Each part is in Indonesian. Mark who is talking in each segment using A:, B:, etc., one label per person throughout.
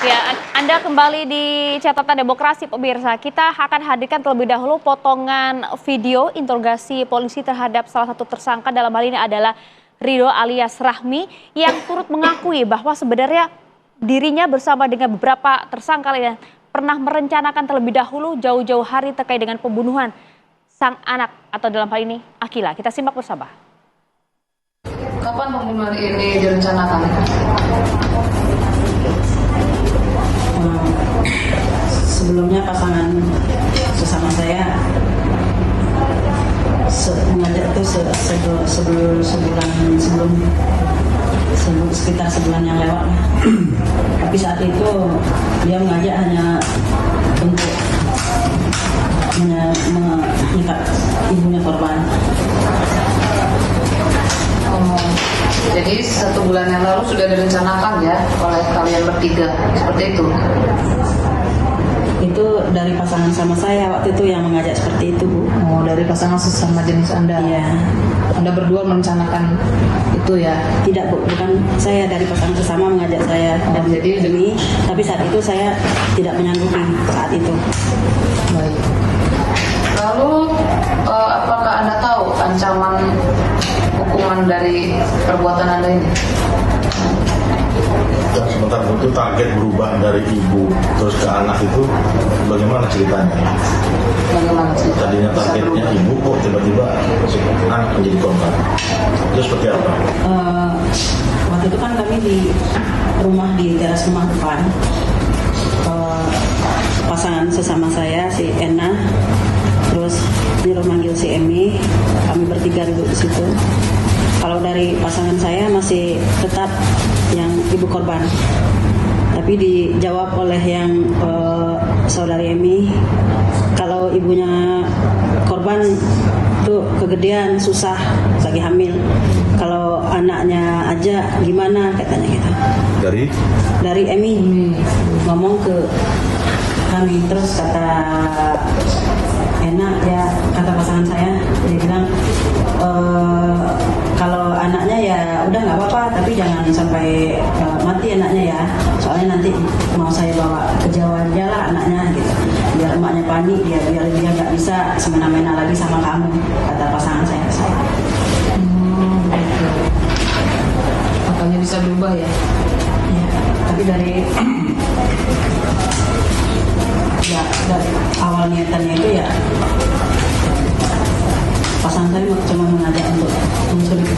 A: Ya, Anda kembali di catatan demokrasi pemirsa. Kita akan hadirkan terlebih dahulu potongan video interogasi polisi terhadap salah satu tersangka, dalam hal ini adalah Ridho alias Rahmi, yang turut mengakui bahwa sebenarnya dirinya bersama dengan beberapa tersangka lainnya pernah merencanakan terlebih dahulu jauh-jauh hari terkait dengan pembunuhan sang anak atau dalam hal ini Akila. Kita simak bersama.
B: Kapan pembunuhan ini direncanakan?
C: Sebelumnya pasangan sesama saya mengajak itu sebelum sekitar sebulan yang lewat. Tapi saat itu dia mengajak hanya untuk mengikat ibunya korban.
B: Jadi 1 bulan yang lalu sudah direncanakan ya oleh kalian bertiga, seperti itu?
C: Itu dari pasangan sama saya waktu itu yang mengajak seperti itu, Bu.
B: Oh, dari pasangan sesama jenis Anda?
C: Iya.
B: Anda berdua merencanakan itu ya?
C: Tidak, Bu, bukan saya, dari pasangan sesama mengajak saya dan
B: jadi
C: demi, tapi saat itu saya tidak menyanggupi saat itu.
B: Baik. Lalu apakah Anda tahu ancaman hukuman dari perbuatan Anda ini?
D: Sebentar, itu target berubah dari ibu terus ke anak itu bagaimana ceritanya?
B: Bagaimana ceritanya?
D: Tadinya targetnya ibu, kok tiba-tiba anak menjadi korban. Itu seperti apa?
C: Waktu itu kan kami di rumah, di teras rumah depan. Pasangan sesama saya, si Ena, terus Niro manggil si Emi, kami bertiga duduk di situ. Kalau dari pasangan saya masih tetap yang ibu korban, tapi dijawab oleh yang saudari Emi, kalau ibunya korban tuh kegedean, susah, lagi hamil. Kalau anaknya aja gimana, katanya gitu. Dari Emi ngomong ke kami, terus kata enak ya, kata pasangan saya, dia bilang kalau anaknya ya udah nggak apa-apa, tapi jangan sampai mati anaknya ya, soalnya nanti mau saya bawa ke Jawa aja lah anaknya gitu, biar emaknya panik, biar dia nggak bisa semena-mena lagi sama kamu, kata pasangan saya.
B: Gitu. Makanya bisa berubah ya?
C: Ya, tapi dari awal niatannya itu ya pasangan saya cuma mengajak untuk menculik.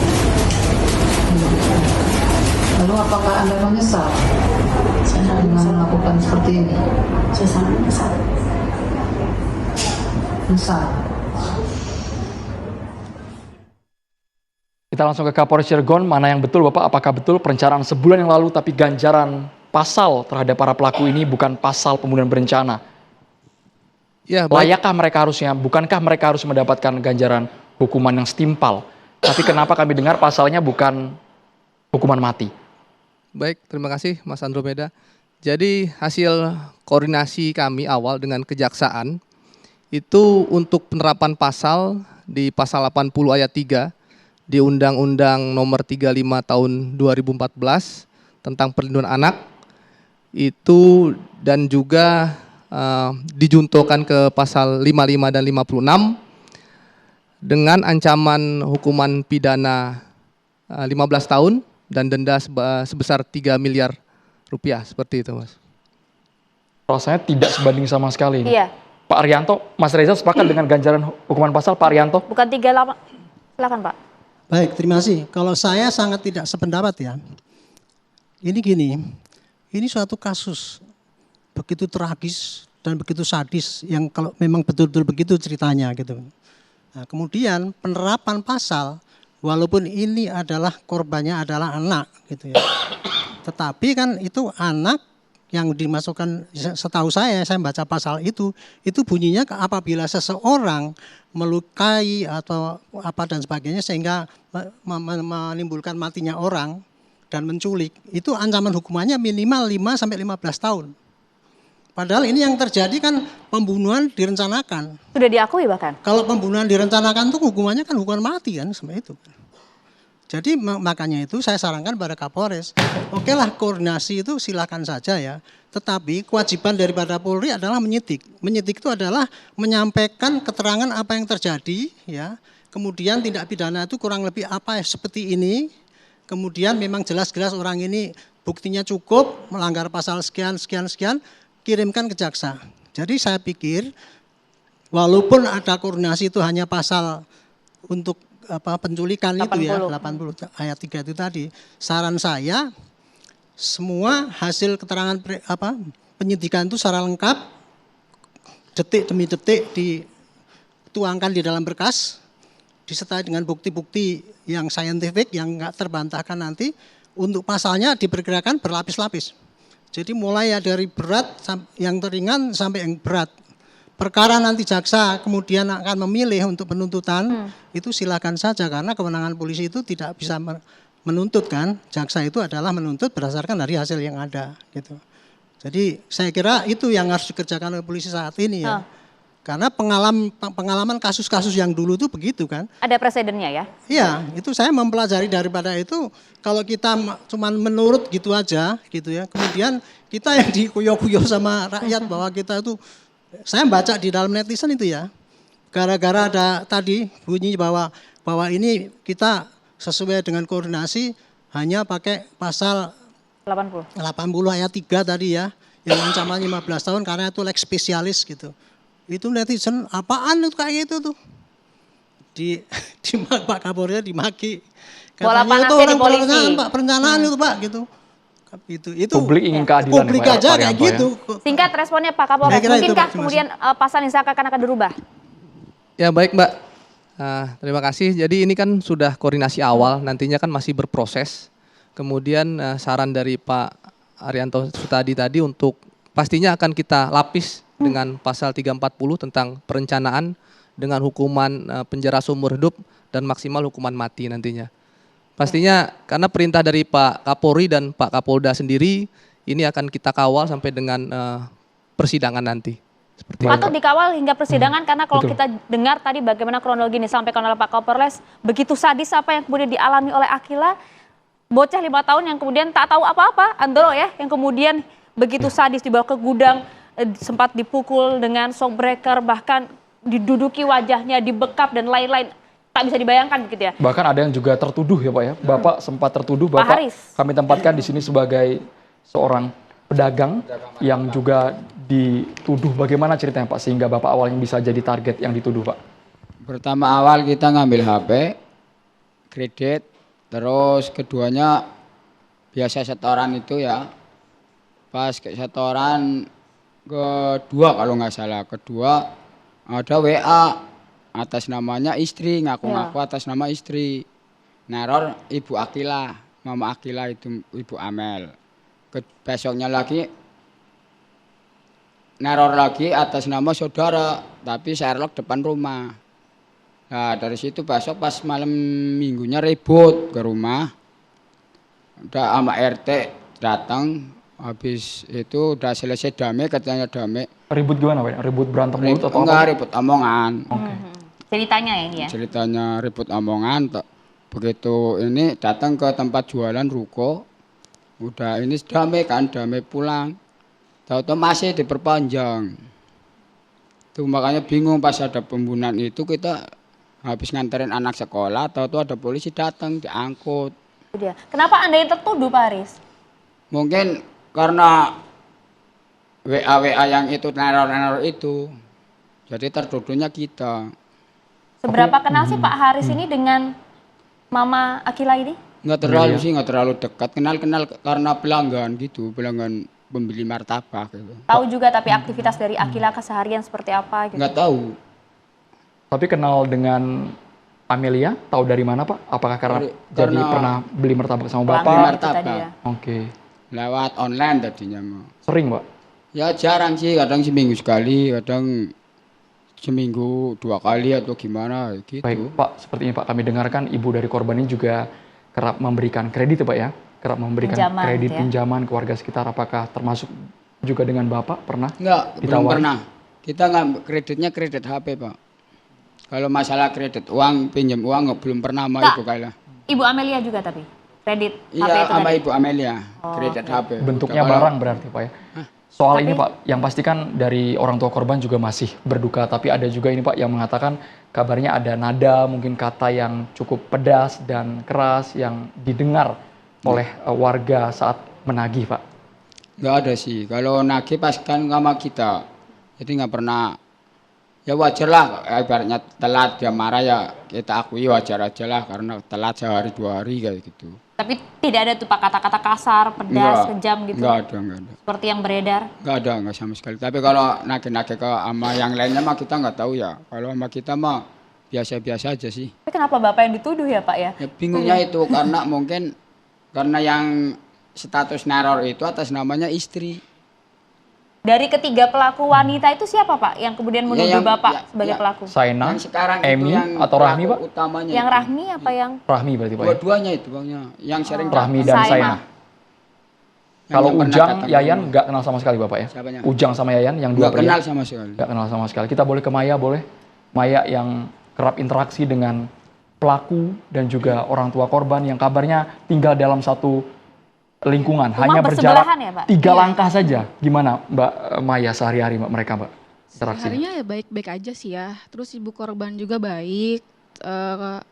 B: Lalu apakah Anda menyesal
C: Saya
B: dengan
C: sangat
B: melakukan seperti ini?
C: Saya sangat menyesal.
B: Menyesal.
E: Kita langsung ke Kapolres Cilegon. Mana yang betul, Bapak? Apakah betul perencanaan sebulan yang lalu tapi ganjaran pasal terhadap para pelaku ini bukan pasal pembunuhan berencana?
F: Ya, baik.
E: Bukankah mereka harus mendapatkan ganjaran hukuman yang setimpal? Tapi kenapa kami dengar pasalnya bukan hukuman mati?
F: Baik, terima kasih Mas Andromeda. Jadi hasil koordinasi kami awal dengan kejaksaan itu untuk penerapan pasal di pasal 80 ayat 3 di Undang-Undang Nomor 35 Tahun 2014 tentang perlindungan anak itu, dan juga dijuntokan ke pasal 55 dan 56 dengan ancaman hukuman pidana 15 tahun dan denda sebesar 3 miliar rupiah, seperti itu, Mas.
E: Rasanya tidak sebanding sama sekali.
A: Iya.
E: Pak Arianto, Mas Reza sepakat dengan ganjaran hukuman pasal, Pak Arianto?
A: Bukan 38. Silakan, Pak.
G: Baik, terima kasih. Kalau saya sangat tidak sependapat ya. Ini gini, ini suatu kasus begitu tragis dan begitu sadis yang kalau memang betul-betul begitu ceritanya gitu. Nah, kemudian penerapan pasal, walaupun ini adalah korbannya adalah anak gitu ya. Tetapi kan itu anak yang dimasukkan, setahu saya baca pasal itu bunyinya apabila seseorang melukai atau apa dan sebagainya sehingga menimbulkan matinya orang dan menculik, itu ancaman hukumannya minimal 5 sampai 15 tahun. Padahal ini yang terjadi kan pembunuhan direncanakan.
A: Sudah diakui bahkan.
G: Kalau pembunuhan direncanakan itu hukumannya kan hukuman mati kan, seperti itu. Jadi makanya itu saya sarankan pada Kapolres, oke lah koordinasi itu silakan saja ya. Tetapi kewajiban daripada Polri adalah menyidik. Menyidik itu adalah menyampaikan keterangan apa yang terjadi ya. Kemudian tindak pidana itu kurang lebih apa seperti ini. Kemudian memang jelas-jelas orang ini buktinya cukup melanggar pasal sekian, kirimkan ke jaksa. Jadi saya pikir walaupun ada koordinasi itu hanya pasal untuk penculikan
A: 80.
G: itu ya, 80 ayat 3 itu tadi. Saran saya semua hasil keterangan penyidikan itu secara lengkap detik demi detik dituangkan di dalam berkas disertai dengan bukti-bukti yang saintifik yang enggak terbantahkan nanti. Untuk pasalnya diperkirakan berlapis-lapis. Jadi mulai ya dari berat yang ringan sampai yang berat. Perkara nanti jaksa kemudian akan memilih untuk penuntutan, itu silakan saja karena kewenangan polisi itu tidak bisa menuntut kan. Jaksa itu adalah menuntut berdasarkan dari hasil yang ada gitu. Jadi saya kira itu yang harus dikerjakan oleh polisi saat ini ya. Karena pengalaman kasus-kasus yang dulu itu begitu kan.
A: Ada presidennya ya?
G: Iya, itu saya mempelajari daripada itu kalau kita cuma menurut gitu aja gitu ya. Kemudian kita yang dikuyo-kuyo sama rakyat bahwa kita itu, saya baca di dalam netizen itu ya. Gara-gara ada tadi bunyi bahwa ini kita sesuai dengan koordinasi hanya pakai pasal 80 ayat 3 tadi ya. Yang ancaman 15 tahun karena itu lex spesialis gitu. Itu netizen apaan itu kayak gitu tuh. Di Pak Kapolri dimaki.
A: Bola
G: Katanya itu
A: panasnya
G: orang
A: di polisi.
G: perencanaan Pak, perencanaan itu Pak gitu. Itu
E: Publik ingin keadilan ya,
G: publik
E: Pak,
G: aja
E: Pak
G: kayak
E: Rianto, ya.
G: gitu.
A: Singkat responnya Pak Kapolres,
G: Saya kira itu,
A: mungkinkah
G: Pak. Terima
A: kemudian pasal yang akan dirubah?
F: Ya baik Mbak, terima kasih. Jadi ini kan sudah koordinasi awal, nantinya kan masih berproses. Kemudian saran dari Pak Arianto tadi untuk pastinya akan kita lapis dengan pasal 340 tentang perencanaan dengan hukuman penjara seumur hidup dan maksimal hukuman mati nantinya. Pastinya karena perintah dari Pak Kapolri dan Pak Kapolda sendiri ini akan kita kawal sampai dengan persidangan nanti. Seperti
A: Patut dikawal hingga persidangan karena kalau
E: betul.
A: kita dengar tadi bagaimana kronologi ini disampaikan oleh Pak Kapolres, begitu sadis apa yang kemudian dialami oleh Akila, bocah 5 tahun yang kemudian tak tahu apa-apa, Andro ya, yang kemudian begitu sadis dibawa ke gudang, sempat dipukul dengan shock breaker, bahkan diduduki wajahnya, dibekap dan lain-lain. Tak bisa dibayangkan begitu ya.
E: Bahkan ada yang juga tertuduh ya Pak ya. Bapak sempat tertuduh,
A: Pak
E: Bapak
A: Haris.
E: kami tempatkan di sini sebagai seorang pedagang yang juga dituduh. Bagaimana ceritanya Pak sehingga Bapak awalnya bisa jadi target yang dituduh Pak?
H: Pertama awal kita ngambil HP, kredit, terus keduanya biasa setoran itu ya. Pas ke setoran kedua kalau nggak salah, kedua ada WA atas namanya istri, ngaku-ngaku atas nama istri. Neror Ibu Akila, Mama Akila itu Ibu Amel. Besoknya lagi neror lagi atas nama saudara, tapi Sherlock depan rumah. Nah dari situ besok pas malam minggunya ribut ke rumah. Udah sama RT datang, habis itu udah selesai damai, katanya damai.
E: Ribut gimana Pak? Ribut berantem mulut atau
H: enggak,
E: apa?
H: ribut omongan.
A: Ceritanya ya ini ya.
H: Ceritanya ribut omongan. Begitu ini datang ke tempat jualan ruko. Udah ini damai kan, damai pulang. Tahu-tahu masih diperpanjang. Tuh makanya bingung pas ada pembunuhan itu kita habis nganterin anak sekolah, tahu-tahu ada polisi datang diangkut.
A: Kenapa Anda yang tertuduh Pak Haris?
H: Mungkin karena WA yang itu neror itu. Jadi tertuduhnya kita.
A: Seberapa kenal sih Pak Haris ini dengan Mama Akila ini?
H: Nggak terlalu sih, nggak terlalu dekat. Kenal karena pelanggan gitu, pelanggan pembeli martabak gitu.
A: Tahu juga tapi aktivitas dari Akila keseharian seperti apa gitu?
H: Nggak tahu.
E: Tapi kenal dengan Amelia, tahu dari mana Pak? Apakah karena pernah beli martabak sama
A: Pelanggan
E: Bapak?
A: itu
H: martabak.
A: tadi ya.
E: Oke.
H: Lewat online tadinya mau.
E: Sering Pak?
H: Ya jarang sih, kadang seminggu sekali, kadang seminggu 2 kali atau gimana gitu.
E: Baik Pak, sepertinya Pak kami dengarkan ibu dari korban ini juga kerap memberikan kredit ya Pak ya? Kerap memberikan
A: Pinjaman,
E: kredit
A: ya.
E: pinjaman ke warga sekitar. Apakah termasuk juga dengan Bapak pernah?
H: Enggak, belum
E: ditawari?
H: pernah. Kita nggak kreditnya kredit HP Pak. Kalau masalah kredit uang, pinjam uang belum pernah sama
A: Kak.
H: Ibu Kayla.
A: Ibu Amelia juga tapi kredit HP
H: Iya,
A: itu
H: sama
A: tadi.
H: Ibu Amelia, kredit HP.
E: Bentuknya
H: Kalau-
E: barang berarti Pak ya. Soal ini
A: Tapi-
E: Pak, yang pasti kan dari orang tua korban juga masih berduka, tapi ada juga ini Pak yang mengatakan kabarnya ada nada, mungkin kata yang cukup pedas dan keras yang didengar oleh warga saat menagih Pak.
H: Nggak ada sih. Kalau nagih pas kan sama kita. Jadi nggak pernah. Ya wajar lah. Ibaratnya telat dia marah ya kita akui wajar aja lah. Karena telat sehari 2 hari kayak gitu.
A: Tapi tidak ada tuh Pak kata-kata kasar, pedas, kejam gitu.
H: Nggak ada.
A: Seperti yang beredar.
H: Nggak sama sekali. Tapi kalau nagih-nagih ke sama yang lainnya mah kita nggak tahu ya. Kalau sama kita mah biasa-biasa aja sih.
A: Tapi kenapa Bapak yang dituduh ya Pak ya?
H: Ya bingungnya itu karena mungkin karena yang status neror itu atas namanya istri.
A: Dari ketiga pelaku wanita itu siapa Pak yang kemudian menuduh
H: yang-
A: Bapak
H: ya-
A: sebagai
H: ya.
A: pelaku?
E: Saina,
H: Yang sekarang
E: Emi,
H: itu yang
E: atau Rahmi
H: pelaku
E: Pak?
H: utamanya
A: Yang
H: itu.
A: Rahmi apa yang
E: Rahmi berarti Pak ya?
H: Dua-duanya itu bangnya. Yang sering
E: Rahmi dan
A: Saina.
E: Saina.
H: Yang
E: Kalau
H: pernah
E: Ujang,
H: datang
E: Yayan
H: ke
E: nggak kenal sama sekali Bapak ya?
H: Siapanya?
E: Ujang sama Yayan yang dua
H: nggak
E: pria.
H: kenal sama sekali.
E: Nggak kenal sama sekali. Kita boleh ke Maya, boleh? Maya yang kerap interaksi dengan pelaku dan juga orang tua korban yang kabarnya tinggal dalam satu lingkungan.
A: Rumah
E: Hanya berjarak
A: bersebelahan ya, Pak?
E: 3
I: Iya.
E: langkah saja. Gimana Mbak Maya sehari-hari mereka Mbak? Interaksi.
I: Harinya ya baik-baik aja sih ya. Terus ibu korban juga baik,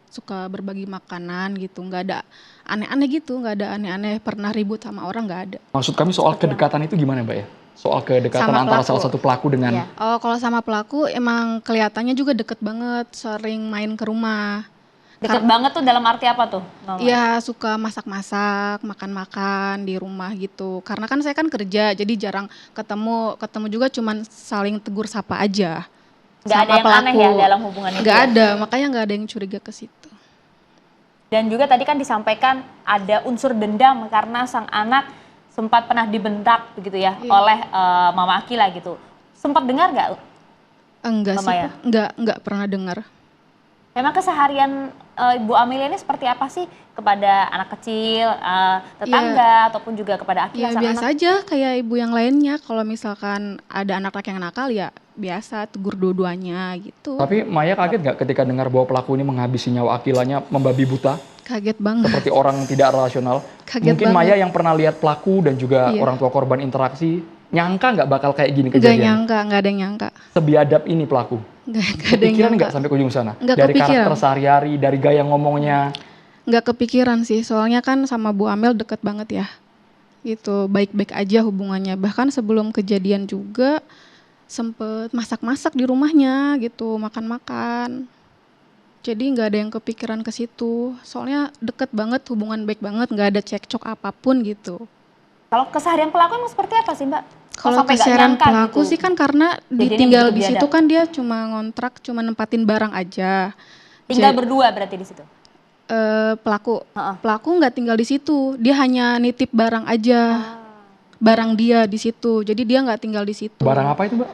I: suka berbagi makanan gitu. Nggak ada aneh-aneh gitu, nggak ada aneh-aneh pernah ribut sama orang, nggak ada.
E: Maksud kami soal kedekatan itu gimana Mbak ya? Soal kedekatan
I: Sama
E: antara
I: pelaku.
E: salah satu pelaku dengan
A: Iya.
I: Oh, kalau sama pelaku emang kelihatannya juga deket banget, sering main ke rumah.
A: deket banget tuh dalam arti apa tuh? Mama?
I: Iya, suka masak-masak, makan-makan di rumah gitu. Karena kan saya kan kerja, jadi jarang ketemu juga cuman saling tegur sapa aja.
A: Nggak ada
I: sama
A: yang aneh ya
I: pelaku.
A: dalam hubungan itu.
I: Nggak
A: ya?
I: ada, makanya nggak ada yang curiga ke situ.
A: Dan juga tadi kan disampaikan ada unsur dendam karena sang anak sempat pernah dibentak begitu ya
I: Iya.
A: oleh Mama Akila gitu. Sempat dengar nggak?
I: Enggak
A: Mama
I: sih,
A: ya?
I: Pak. Enggak pernah dengar.
A: Memang keseharian Ibu Amelia ini seperti apa sih kepada anak kecil, tetangga ataupun juga kepada Akila
I: Ya
A: sang
I: biasa
A: anak?
I: aja kayak ibu yang lainnya. Kalau misalkan ada anak laki yang nakal ya biasa tegur dua-duanya gitu.
E: Tapi Maya kaget nggak ketika dengar bahwa pelaku ini menghabisi nyawa Akilanya membabi buta
I: Kaget banget.
E: seperti orang tidak rasional?
I: Kaget
E: Mungkin
I: banget.
E: Maya yang pernah lihat pelaku dan juga
I: Iya.
E: orang tua korban interaksi, nyangka nggak bakal kayak gini
I: Nggak
E: kejadian?
I: nyangka, nggak ada yang nyangka.
E: Sebiadab ini pelaku?
I: Nggak ada yang
E: Kepikiran
I: nyangka.
E: nggak sampai ke ujung sana?
I: Nggak
E: Dari
I: kepikiran.
E: karakter sehari-hari, dari gaya ngomongnya.
I: Nggak kepikiran sih, soalnya kan sama Bu Amel deket banget ya. Gitu, baik-baik aja hubungannya. Bahkan sebelum kejadian juga sempet masak-masak di rumahnya gitu, makan-makan. Jadi nggak ada yang kepikiran ke situ. Soalnya deket banget, hubungan baik banget, nggak ada cekcok apapun gitu.
A: Kalau keseharian pelaku emang seperti apa sih Mbak? Kok
I: Kalau
A: sampai nggak
I: keseharian
A: nyangka
I: pelaku
A: gitu?
I: sih kan karena
A: Kejadiannya
I: ditinggal
A: begitu
I: di situ
A: biadab.
I: kan dia cuma ngontrak, cuma nempatin barang aja.
A: Tinggal
I: Ja-
A: berdua berarti di situ.
I: pelaku
A: Heeh.
I: pelaku nggak tinggal di situ, dia hanya nitip barang aja, barang dia di situ, jadi dia nggak tinggal di situ.
E: Barang apa itu Mbak?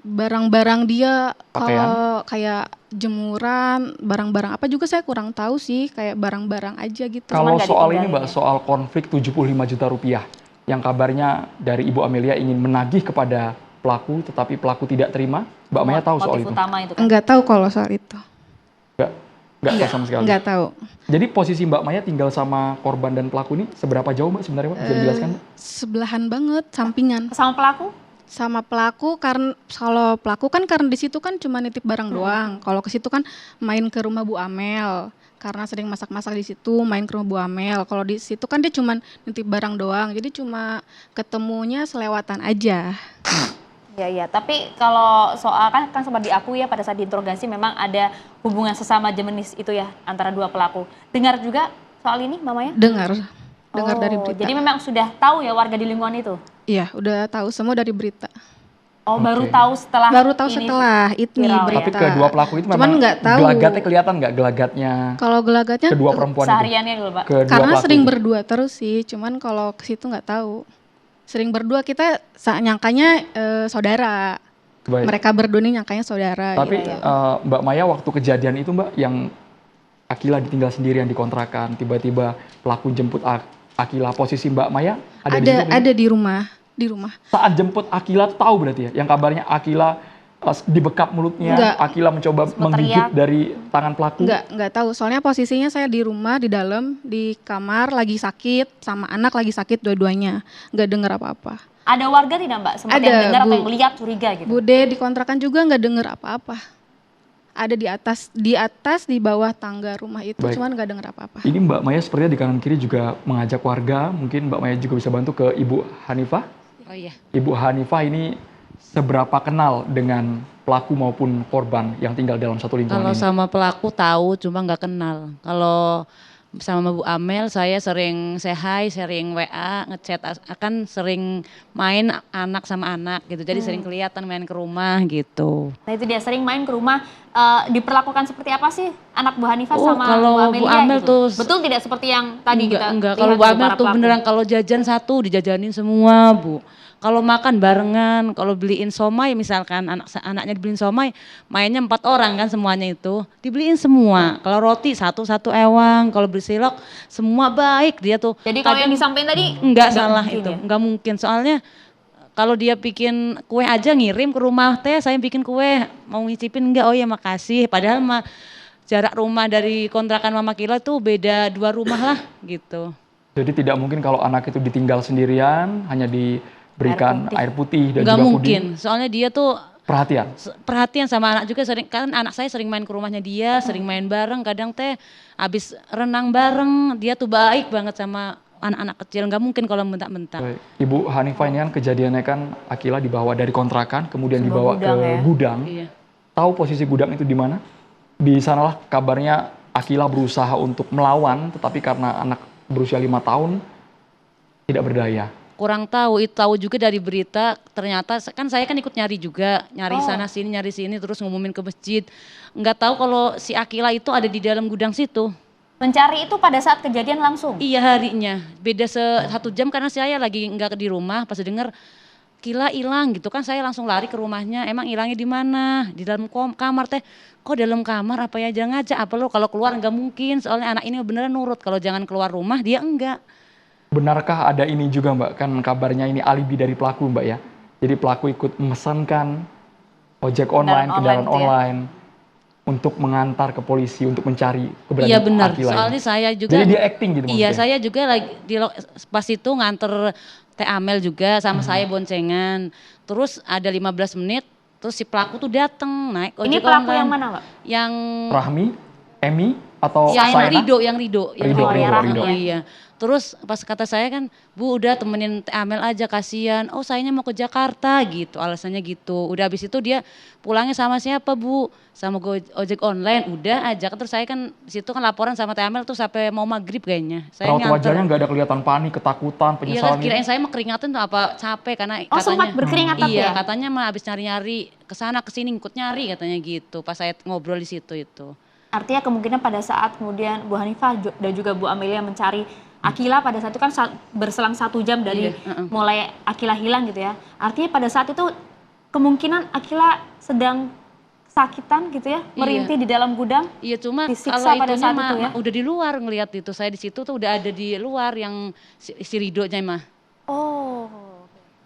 I: Barang-barang dia
E: Pakaian?
I: kalau kayak jemuran, barang-barang apa juga saya kurang tahu sih, kayak barang-barang aja gitu.
E: Kalau
A: nggak
E: soal ini
A: ditinggalin
E: Mbak,
A: ya?
E: soal konflik 75 juta rupiah yang kabarnya dari Ibu Amelia ingin menagih kepada pelaku tetapi pelaku tidak terima. Mbak Maya tahu soal
A: Motif
E: itu?
A: utama itu kan.
I: Enggak tahu kalau soal itu.
E: Nggak tahu sama sekali.
I: Enggak tahu.
E: Jadi posisi Mbak Maya tinggal sama korban dan pelaku ini seberapa jauh Mbak sebenarnya Mbak? Bisa dijelaskan Mbak?
I: Sebelahan banget, sampingan.
A: Sama pelaku?
I: Sama pelaku, karena kalau pelaku kan karena di situ kan cuma nitip barang doang. Kalau ke situ kan main ke rumah Bu Amel. Karena sering masak-masak di situ, main ke rumah Bu Amel. Kalau di situ kan dia cuma nitip barang doang. Jadi cuma ketemunya selewatan aja.
A: Iya. Tapi kalau soal kan sempat diakui ya pada saat diinterogasi memang ada hubungan sesama jenis itu ya antara dua pelaku. Dengar juga soal ini Mama ya?
I: Dengar dari
A: Oh,
I: berita.
A: jadi memang sudah tahu ya warga di lingkungan itu?
I: Iya, udah tahu semua dari berita.
A: Oh, baru
E: Oke.
A: tahu setelah
I: Baru tahu
A: ini
I: setelah ini
A: viral ya?
I: berita.
E: Tapi kedua pelaku itu
I: Cuman
E: memang
I: nggak tahu.
E: gelagatnya kelihatan nggak gelagatnya
I: Kalau gelagatnya
E: kedua perempuan itu?
A: Sehariannya dulu Pak.
E: Kedua
I: karena
E: pelaku
I: sering
E: itu.
I: berdua terus sih. Cuman kalau ke situ nggak tahu. Sering berdua kita nyangkanya saudara.
E: Baik.
I: Mereka berdua nih nyangkanya saudara.
E: Tapi
I: gitu.
E: Mbak Maya waktu kejadian itu Mbak yang Akila ditinggal sendirian di kontrakan, tiba-tiba pelaku jemput Akila, posisi Mbak Maya ada di situ?
I: ada di rumah.
E: Saat jemput Akila tuh tahu berarti ya, yang kabarnya Akila dibekap mulutnya,
I: Enggak.
E: Akila mencoba
A: Sempat
E: menggigit
A: teriak.
E: dari tangan pelaku?
I: Enggak tahu. Soalnya posisinya saya di rumah, di dalam, di kamar lagi sakit, sama anak lagi sakit dua-duanya. Enggak dengar apa-apa.
A: Ada warga tidak Mbak? Sempat
I: Ada,
A: yang dengar atau
I: Bu.
A: yang lihat curiga gitu?
I: Bude di kontrakan juga nggak dengar apa-apa. Ada di atas, di bawah tangga rumah itu,
E: Baik.
I: cuman nggak dengar apa-apa.
E: Ini Mbak Maya sepertinya di kanan kiri juga mengajak warga, mungkin Mbak Maya juga bisa bantu ke Ibu Hanifah.
J: Oh iya.
E: Ibu Hanifah ini seberapa kenal dengan pelaku maupun korban yang tinggal dalam satu lingkungan
J: Kalau
E: ini?
J: sama pelaku tahu, cuma nggak kenal. Kalau sama Bu Amel, saya sering say hi, sering WA, ngechat, akan sering main anak sama anak gitu. Jadi sering kelihatan main ke rumah gitu.
A: Nah itu dia sering main ke rumah, diperlakukan seperti apa sih anak Bu Hanifah
J: Oh,
A: sama
J: kalau
A: Bu
J: Bu
A: Amelia
J: Amel
A: gitu?
J: tuh
A: Betul tidak seperti yang tadi kita
J: enggak.
A: lihat
J: Kalau Bu
A: itu
J: Amel
A: para
J: tuh
A: pelaku?
J: beneran kalau jajan satu dijajanin semua, Bu. Kalau makan barengan, kalau beliin somai misalkan anaknya dibeliin somai, mainnya 4 orang kan semuanya itu, dibeliin semua. Kalau roti satu ewang, kalau beli silok semua baik dia tuh.
A: Jadi kalau yang
J: Kadang-
A: disampaikan tadi
J: Enggak salah
A: mungkin
J: itu,
A: ya?
J: enggak mungkin. Soalnya kalau dia bikin kue aja ngirim ke rumah, teh saya bikin kue, mau ngicipin enggak? Oh ya makasih. Padahal mah jarak rumah dari kontrakan Mama Kila tuh beda 2 rumah lah gitu.
E: Jadi tidak mungkin kalau anak itu ditinggal sendirian, hanya diberikan air putih dan
J: Enggak
E: juga
J: mungkin.
E: puding.
J: Soalnya dia tuh
E: Perhatian.
J: perhatian sama anak juga, sering kan anak saya sering main ke rumahnya dia, sering main bareng, kadang teh habis renang bareng, dia tuh baik banget sama anak-anak kecil, nggak mungkin kalau bentak-bentak.
E: Baik. Ibu Hanifah ini kan kejadiannya kan Akila dibawa dari kontrakan, kemudian
A: Sebuah
E: dibawa
A: gudang
E: ke
A: ya?
E: gudang.
J: Iya.
E: Tahu posisi gudang itu di mana? Di sanalah kabarnya Akila berusaha untuk melawan, tetapi karena anak berusia 5 tahun tidak berdaya.
J: Kurang tahu, itu tahu juga dari berita, ternyata kan saya kan ikut nyari juga, nyari sana sini, nyari sini, terus ngumumin ke masjid. Nggak tahu kalau si Akila itu ada di dalam gudang situ.
A: Mencari itu pada saat kejadian langsung?
J: Iya harinya, beda 1 jam karena saya lagi nggak di rumah, pas denger Kila hilang gitu kan, saya langsung lari ke rumahnya. Emang hilangnya di mana? Di dalam kamar teh. Kok dalam kamar, apa ya jangan ngajak apa lo, kalau keluar nggak mungkin, soalnya anak ini beneran nurut, kalau jangan keluar rumah dia enggak.
E: Benarkah ada ini juga Mbak? Kan kabarnya ini alibi dari pelaku Mbak ya. Jadi pelaku ikut memesankan ojek online, kendaraan
A: gitu ya?
E: online untuk mengantar ke polisi untuk mencari keberadaan
J: Iya benar,
E: Akila ini.
J: soalnya saya juga.
E: Jadi dia acting gitu
J: Iya
E: maksudnya?
J: saya juga lagi pas itu nganter Teh Amel juga sama saya boncengan. Terus ada 15 menit, terus si pelaku tuh datang naik ojek
A: Ini pelaku
J: online.
A: yang mana Mbak?
J: Yang
E: Rahmi, Emi, atau
J: yang
E: Saina?
J: Rido, yang Rido.
E: Rido.
J: Iya. Terus pas kata saya kan, Bu udah temenin Teh Amel aja kasihan. Oh sayanya mau ke Jakarta gitu, alasannya gitu. Udah habis itu dia pulangnya sama siapa Bu? Sama ojek online, udah aja. Terus saya kan di situ kan laporan sama Teh Amel tuh sampai mau maghrib kayaknya. Saya
E: Raut wajahnya nggak ada kelihatan panik, ketakutan,
J: Iya kan
E: penyesalan
J: kirain
E: gitu.
J: saya mah keringatan tuh apa capek karena
A: Oh,
J: katanya.
A: sempat berkeringat tapi
J: Iya
A: ya?
J: katanya mah habis nyari-nyari kesana kesini ikut nyari katanya gitu. Pas saya ngobrol di situ itu.
A: Artinya kemungkinan pada saat kemudian Bu Hanifah dan juga Bu Amelia mencari Akila pada saat itu kan berselang 1 jam dari mulai Akila hilang gitu ya. Artinya pada saat itu kemungkinan Akila sedang kesakitan gitu ya, merintih di dalam gudang.
J: Iya cuma
A: Disiksa
J: kalau
A: pada
J: itunya
A: saat
J: mah
A: itu ya?
J: udah di luar ngelihat itu. Saya di situ tuh udah ada di luar yang si Ridonya mah.
A: Oh.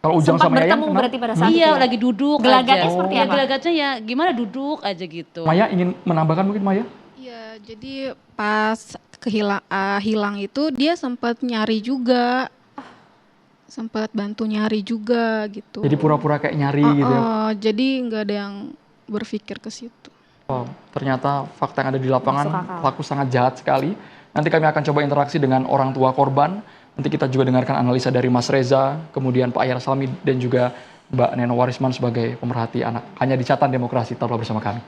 E: Kalau Ujang
A: Sempat
E: sama Yayang
A: bertemu
E: kenal?
A: berarti pada saat itu
J: Iya
A: ya?
J: lagi duduk
A: Gelagatnya
J: aja.
A: seperti
J: Ya,
A: apa?
J: gelagatnya ya gimana duduk aja gitu.
E: Maya ingin menambahkan mungkin Maya?
I: Iya, jadi pas hilang itu dia sempat nyari juga. Sempat bantu nyari juga gitu.
E: Jadi pura-pura kayak nyari gitu ya?
I: Jadi nggak ada yang berpikir ke situ.
E: Oh, ternyata fakta yang ada di lapangan
A: Masuk akal.
E: pelaku sangat jahat sekali. Nanti kami akan coba interaksi dengan orang tua korban. Nanti kita juga dengarkan analisa dari Mas Reza, kemudian Pak Ayar Salmi dan juga Mbak Neno Warisman sebagai pemerhati anak. Hanya di Catatan Demokrasi, tetaplah bersama kami.